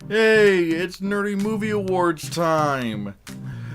Hey, it's Nerdy Movie Awards time!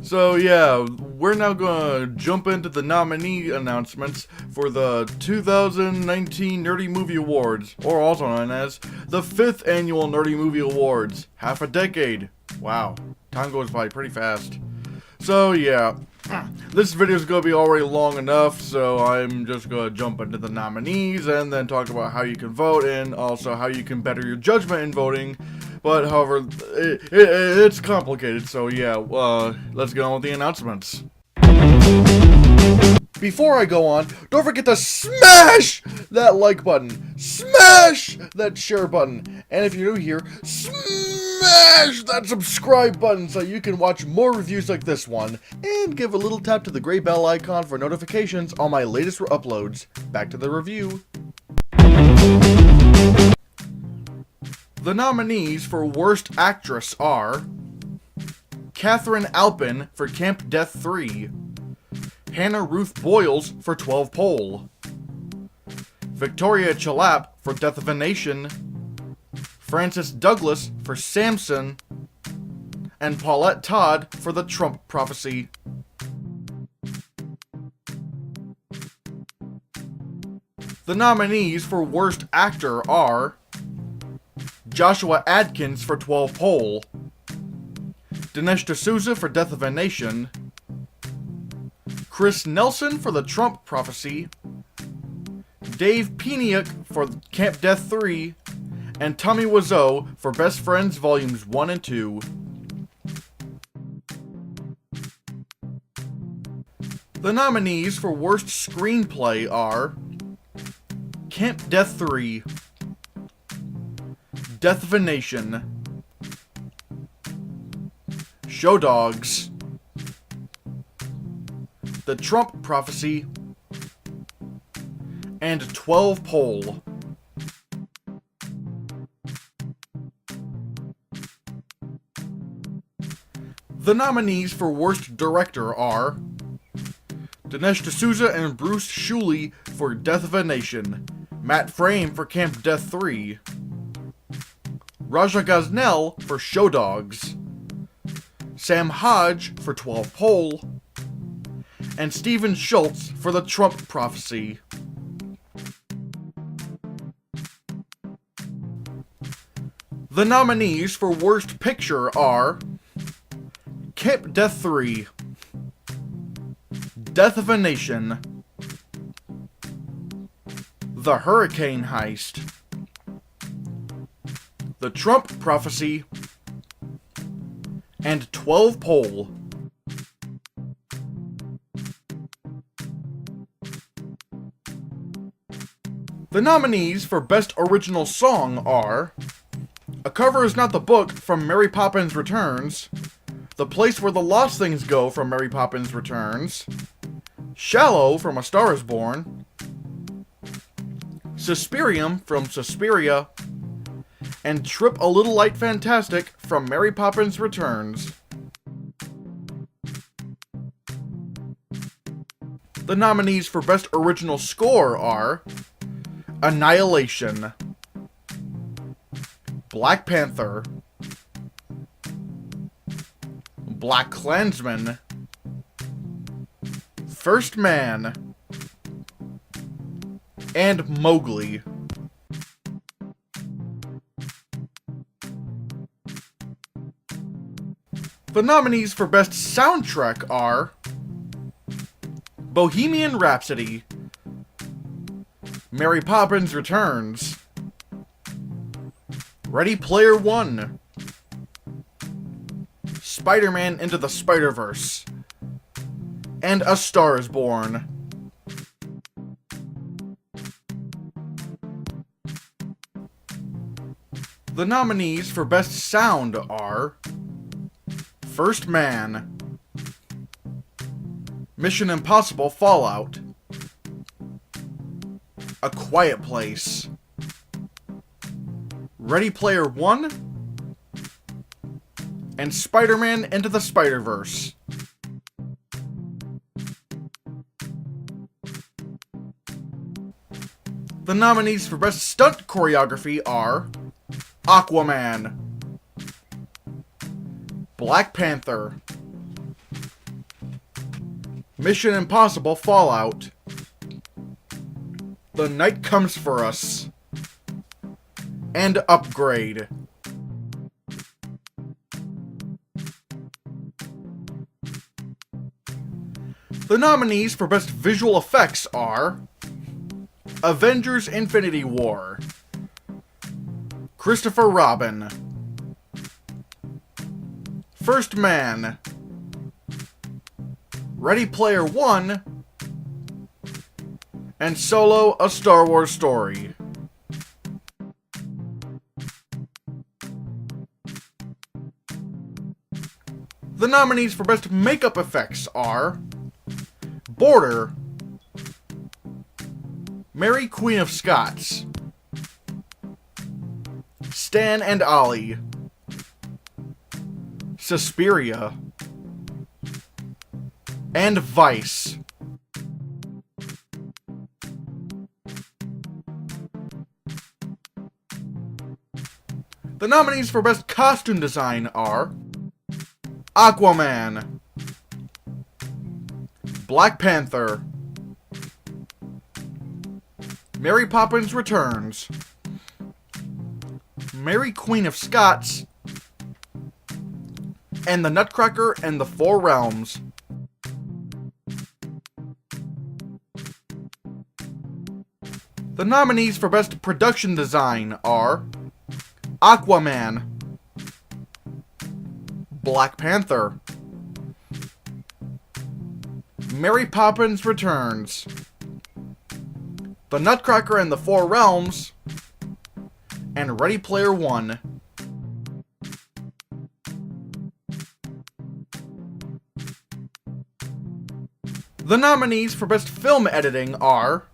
So yeah, we're now gonna jump into the nominee announcements for the 2019 Nerdy Movie Awards, or also known as the 5th Annual Nerdy Movie Awards. Half a decade. Wow, time goes by pretty fast. So yeah, this video is going to be already long enough, so I'm just going to jump into the nominees and then talk about how you can vote and also how you can better your judgment in voting. But however, it's complicated, so yeah, let's get on with the announcements. Before I go on, don't forget to smash that like button, smash that share button, and if you're new here, smash that subscribe button so you can watch more reviews like this one, and give a little tap to the gray bell icon for notifications on my latest uploads. Back to the review. The nominees for Worst Actress are Katherine Alpin for Camp Death 3, Hannah Ruth Boyles for 12 Pole, Victoria Chalap for Death of a Nation, Francis Douglas for Samson, and Paulette Todd for The Trump Prophecy. The nominees for Worst Actor are Joshua Adkins for 12 Pole, Dinesh D'Souza for Death of a Nation, Chris Nelson for The Trump Prophecy, Dave Peniuk for Camp Death 3, and Tommy Wiseau for Best Friends Volumes 1 and 2. The nominees for Worst Screenplay are Camp Death 3, Death of a Nation, Show Dogs, The Trump Prophecy, and 12 Pole. The nominees for Worst Director are Dinesh D'Souza and Bruce Schooley for Death of a Nation, Matt Frame for Camp Death 3, Raja Gosnell for Show Dogs, Sam Hodge for 12 Pole, and Stephen Schultz for The Trump Prophecy. The nominees for Worst Picture are Camp Death 3, Death of a Nation, The Hurricane Heist, The Trump Prophecy, and 12 Pole. The nominees for Best Original Song are A Cover Is Not the Book from Mary Poppins Returns, The Place Where the Lost Things Go from Mary Poppins Returns, Shallow from A Star Is Born, Suspirium from Suspiria, and Trip a Little Light Fantastic from Mary Poppins Returns. The nominees for Best Original Score are Annihilation, Black Panther, Black Klansman, First Man, and Mowgli. The nominees for Best Soundtrack are Bohemian Rhapsody, Mary Poppins Returns, Ready Player One, Spider-Man Into the Spider-Verse, and A Star Is Born. The nominees for Best Sound are First Man, Mission Impossible Fallout, A Quiet Place, Ready Player One, and Spider-Man Into the Spider-Verse. The nominees for Best Stunt Choreography are Aquaman, Black Panther, Mission Impossible Fallout, The Night Comes for Us, and Upgrade. The nominees for Best Visual Effects are Avengers: Infinity War, Christopher Robin, First Man, Ready Player One, and Solo: A Star Wars Story. The nominees for Best Makeup Effects are Border, Mary Queen of Scots, Stan and Ollie, Suspiria, and Vice. The nominees for Best Costume Design are Aquaman, Black Panther, Mary Poppins Returns, Mary Queen of Scots, and The Nutcracker and the Four Realms. The nominees for Best Production Design are Aquaman, Black Panther, Mary Poppins Returns, The Nutcracker and the Four Realms, and Ready Player One. The nominees for Best Film Editing are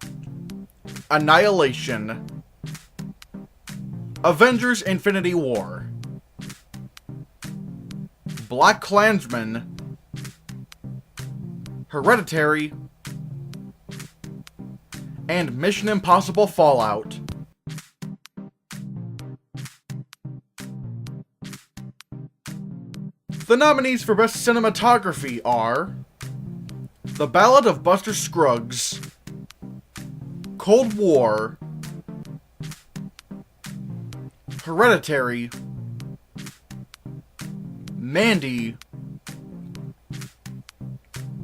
Annihilation, Avengers: Infinity War, Black Klansman, Hereditary, and Mission Impossible Fallout. The nominees for Best Cinematography are The Ballad of Buster Scruggs, Cold War, Hereditary, Mandy,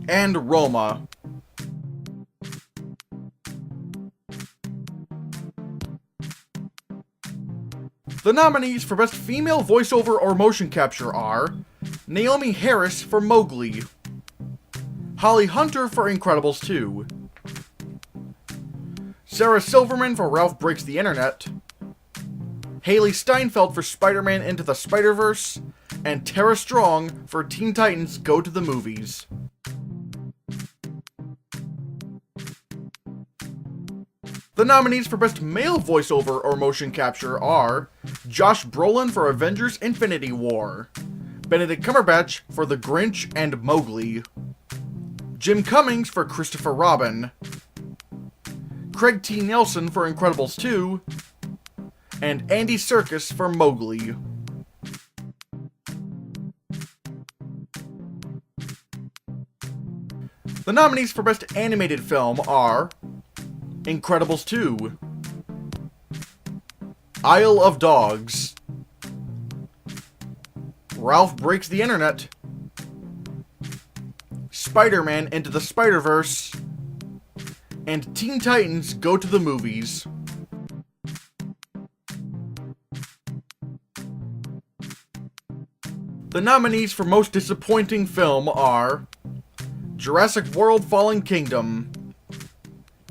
and Roma. The nominees for Best Female Voiceover or Motion Capture are Naomi Harris for Mowgli, Holly Hunter for Incredibles 2, Sarah Silverman for Ralph Breaks the Internet, Haley Steinfeld for Spider-Man Into the Spider-Verse, and Tara Strong for Teen Titans Go to the Movies. The nominees for Best Male Voiceover or Motion Capture are Josh Brolin for Avengers: Infinity War, Benedict Cumberbatch for The Grinch and Mowgli, Jim Cummings for Christopher Robin, Craig T. Nelson for Incredibles 2, and Andy Serkis for Mowgli. The nominees for Best Animated Film are Incredibles 2, Isle of Dogs, Ralph Breaks the Internet, Spider-Man Into the Spider-Verse, and Teen Titans Go to the Movies. The nominees for Most Disappointing Film are Jurassic World: Fallen Kingdom,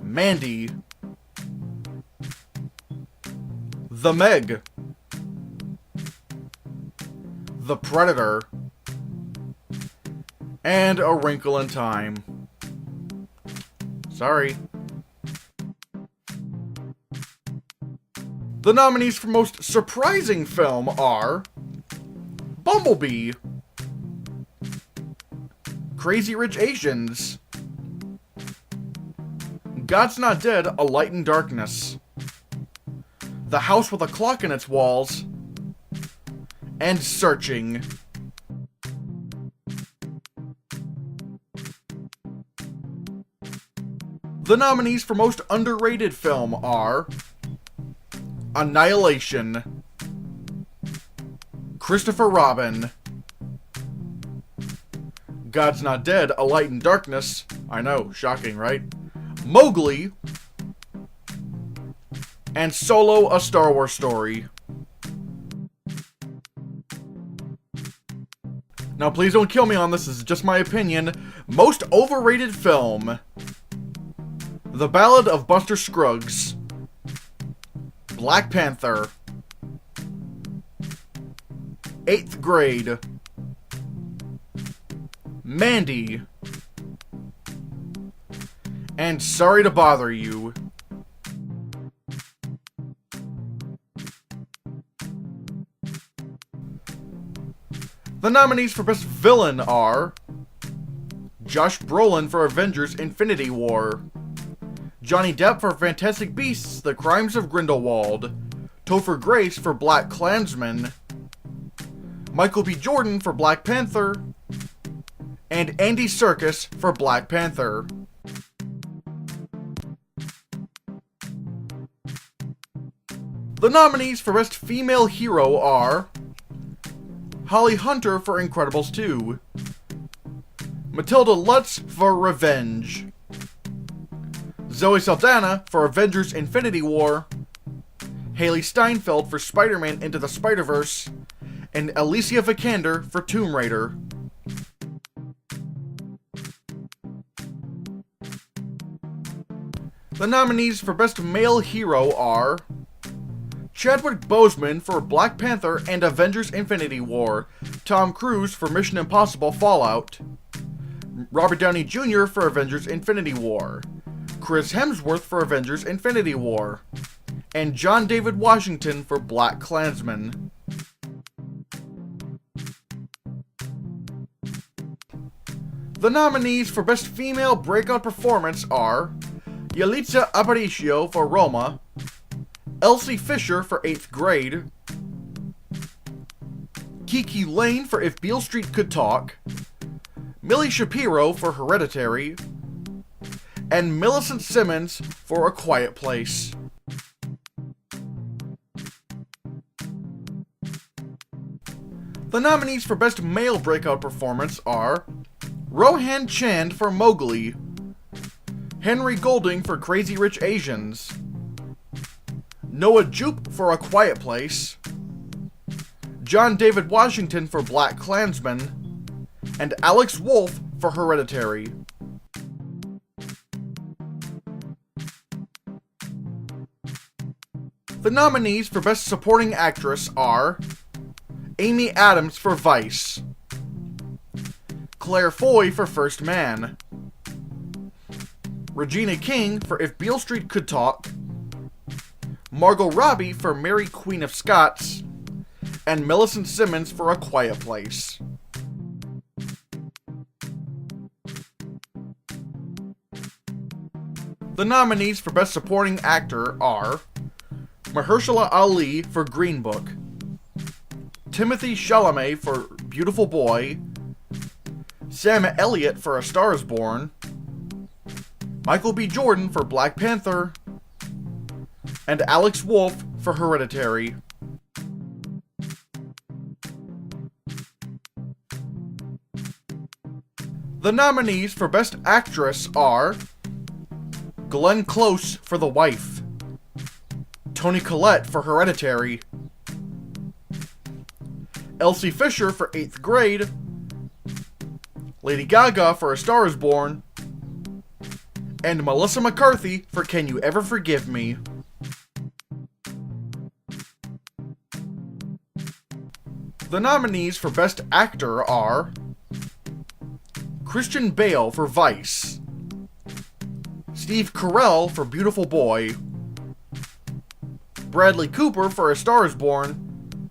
Mandy, The Meg, The Predator, and A Wrinkle in Time. Sorry. The nominees for Most Surprising Film are Bumblebee, Crazy Rich Asians, God's Not Dead: A Light in Darkness, The House with a Clock in Its Walls, and Searching. The nominees for most underrated film are Annihilation, Christopher Robin, God's Not Dead, A Light in Darkness, I know, shocking, right? Mowgli, and Solo, A Star Wars Story. Now please don't kill me on this is just my opinion. Most overrated film: The Ballad of Buster Scruggs, Black Panther, 8th Grade, Mandy, and Sorry to Bother You. The nominees for Best Villain are Josh Brolin for Avengers Infinity War, Johnny Depp for Fantastic Beasts: The Crimes of Grindelwald, Topher Grace for Black Klansman, Michael B. Jordan for Black Panther, and Andy Serkis for Black Panther. The nominees for Best Female Hero are Holly Hunter for Incredibles 2, Matilda Lutz for Revenge, Zoe Saldana for Avengers Infinity War, Haley Steinfeld for Spider-Man Into the Spider-Verse, and Alicia Vikander for Tomb Raider. The nominees for Best Male Hero are Chadwick Boseman for Black Panther and Avengers Infinity War, Tom Cruise for Mission Impossible Fallout, Robert Downey Jr. for Avengers Infinity War, Chris Hemsworth for Avengers Infinity War, and John David Washington for Black Klansman. The nominees for Best Female Breakout Performance are Yalitza Aparicio for Roma, Elsie Fisher for 8th Grade, Kiki Lane for If Beale Street Could Talk, Millie Shapiro for Hereditary, and Millicent Simmons for A Quiet Place. The nominees for Best Male Breakout Performance are Rohan Chand for Mowgli, Henry Golding for Crazy Rich Asians, Noah Jupe for A Quiet Place, John David Washington for Black Klansman, and Alex Wolff for Hereditary. The nominees for Best Supporting Actress are Amy Adams for Vice, Claire Foy for First Man, Regina King for If Beale Street Could Talk, Margot Robbie for Mary Queen of Scots, and Millicent Simmons for A Quiet Place. The nominees for Best Supporting Actor are Mahershala Ali for Green Book, Timothée Chalamet for Beautiful Boy, Sam Elliott for A Star Is Born, Michael B. Jordan for Black Panther, and Alex Wolff for Hereditary. The nominees for Best Actress are Glenn Close for The Wife, Toni Collette for Hereditary, Elsie Fisher for 8th Grade, Lady Gaga for A Star Is Born, and Melissa McCarthy for Can You Ever Forgive Me? The nominees for Best Actor are Christian Bale for Vice, Steve Carell for Beautiful Boy, Bradley Cooper for A Star Is Born,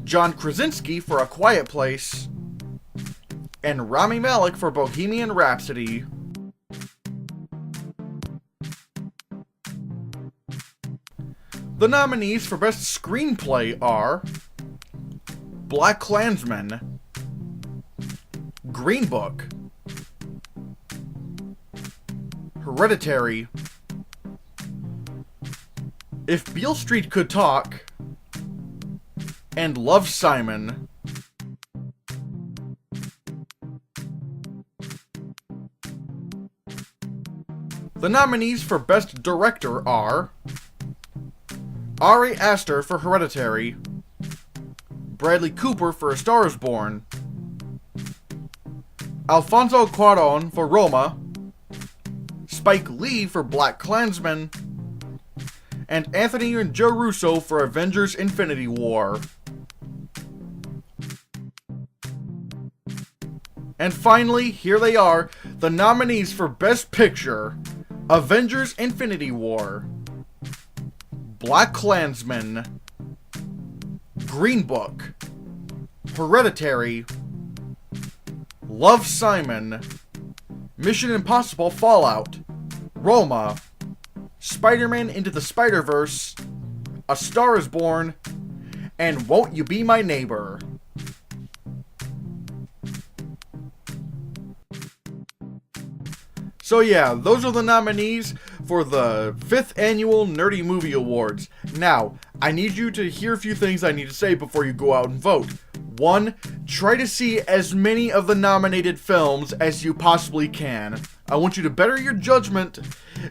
John Krasinski for A Quiet Place, and Rami Malek for Bohemian Rhapsody. The nominees for Best Screenplay are Black Klansman, Green Book, Hereditary, If Beale Street Could Talk, and Love, Simon. The nominees for Best Director are Ari Aster for Hereditary, Bradley Cooper for A Star Is Born, Alfonso Cuarón for Roma, Spike Lee for BlacKkKlansman, and Anthony and Joe Russo for Avengers: Infinity War. And finally, here they are, the nominees for Best Picture: Avengers: Infinity War, BlacKkKlansman, Green Book, Hereditary, Love, Simon, Mission Impossible Fallout, Roma, Spider-Man Into the Spider-Verse, A Star Is Born, and Won't You Be My Neighbor. So yeah, those are the nominees for the 5th Annual Nerdy Movie Awards. Now, I need you to hear a few things I need to say before you go out and vote. 1, try to see as many of the nominated films as you possibly can. I want you to better your judgment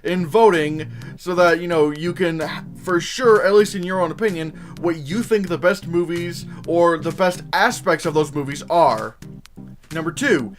in voting so that, you can, for sure, at least in your own opinion, what you think the best movies or the best aspects of those movies are. Number 2,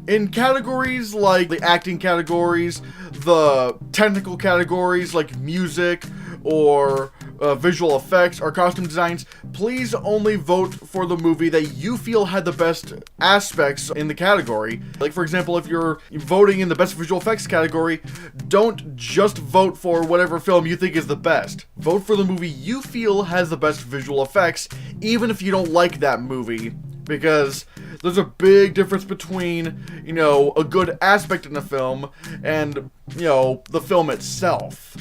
in categories like the acting categories, the technical categories like music or visual effects or costume designs, please only vote for the movie that you feel had the best aspects in the category. Like, for example, if you're voting in the best visual effects category, don't just vote for whatever film you think is the best. Vote for the movie you feel has the best visual effects, even if you don't like that movie. Because there's a big difference between, a good aspect in a film and, the film itself.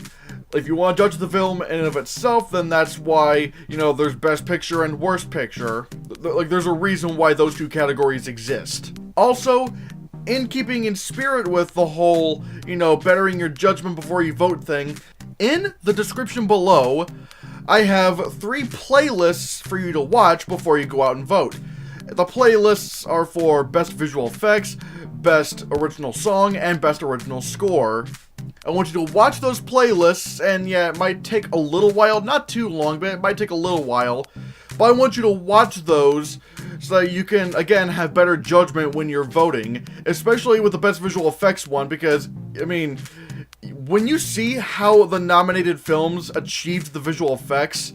If you want to judge the film in and of itself, then that's why, there's Best Picture and Worst Picture. There's a reason why those two categories exist. Also, in keeping in spirit with the whole, bettering your judgment before you vote thing, in the description below, I have 3 playlists for you to watch before you go out and vote. The playlists are for Best Visual Effects, Best Original Song, and Best Original Score. I want you to watch those playlists, and yeah, it might take a little while, not too long, but it might take a little while. But I want you to watch those so that you can, again, have better judgment when you're voting, especially with the Best Visual Effects one, because, when you see how the nominated films achieved the visual effects,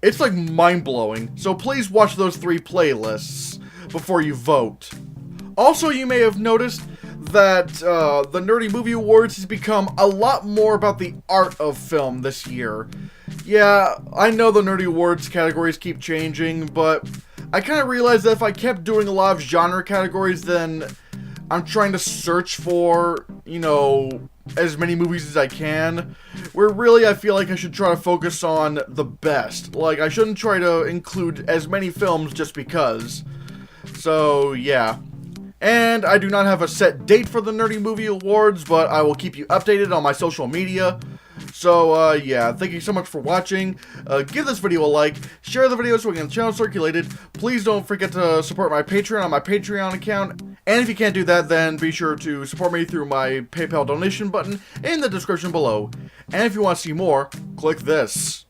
it's like mind-blowing. So please watch those 3 playlists before you vote. Also, you may have noticed that the Nerdy Movie Awards has become a lot more about the art of film this year. Yeah, I know the Nerdy Awards categories keep changing, but I kind of realized that if I kept doing a lot of genre categories, then I'm trying to search for, as many movies as I can, where really I feel like I should try to focus on the best. Like, I shouldn't try to include as many films just because. So, yeah. And I do not have a set date for the Nerdy Movie Awards, but I will keep you updated on my social media. So, yeah, thank you so much for watching. Give this video a like, share the video so we can get the channel circulated. Please don't forget to support my Patreon on my Patreon account. And if you can't do that, then be sure to support me through my PayPal donation button in the description below. And if you want to see more, click this.